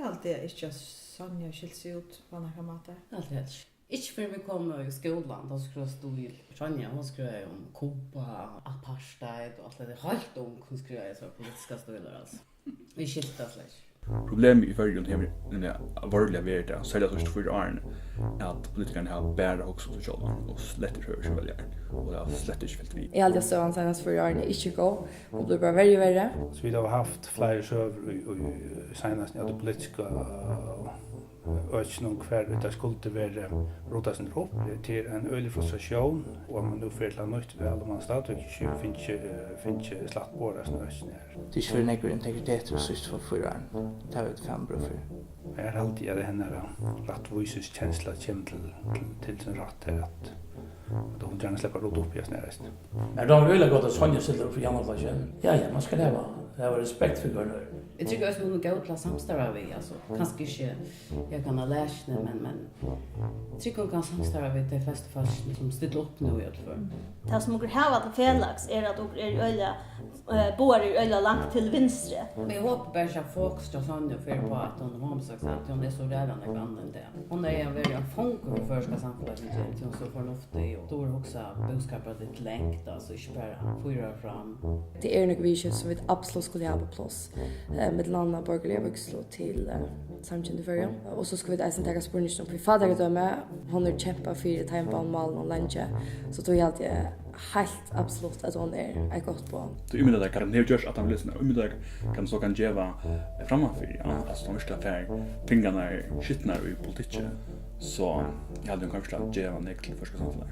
alltid inte Sonja skilt sig ut på några matar. Allt rätt. Inte för vi kom i skolan, då skulle jag stå i Sonja, hon skulle om Kuba, apartheid och allt det helt hon skulle jag så politiska stöder alltså. Vi skilta släck. Problemet i förrjun är nämligen varliga värde, särskilt först för åren, att politikerna har bära också så själva och slätter för sig väljare. Och det har slätter inte fällt vi. I alla stående senast för åren är inte gå och blir bara värre. Så vi har haft flera söver i senast i det politiska ökning kvar det skulle vara rotas upp till en ölig frustration och man nu för att nytt väl man stad och finns slapp på det snösnär. Det är för några integritet och sist för föraren. Det har vi ett 5 bra för. Jag är alltid det henne rättvisens känsla till sin rätt att då hon gärna släpper rot upp i snärast. Men då har det gått att Sonja sitter upp för Janne. Ja, man ska det var respekt för görna. Jag tycker att hon går till samstarva vi alltså. Kanske inte jag kan ha läst det men jag tycker hon kan samstarva vi de flesta fast som ställer upp nu i alla fall. Det som går här att felaks är att de är öliga bor i öliga långt till vänster. Men jag hoppas bara att folk ska Sonja för på att hon har sagt att hon är så redan en annan det. Hon är en väldigt funkar för ska samhället inte hon så förnuftig och då är också budskapet lite längt alltså inte bara fyra fram. Det är några vision som vi absolut skulle ha på plats med landa borgerliga vuxna till samtidigt för och så ska vi där sen ta spårningen på faderdöme hon har kämpat för det time på malen och lunch så då är alltid helt absolut att hon är ett gott på. Så i det kan det görs att han lyssnar. I det kan så kan geva framför alltså de första affär fingrarna är skitna i politiken. Så jag hade kanske att geva nek till första samhället.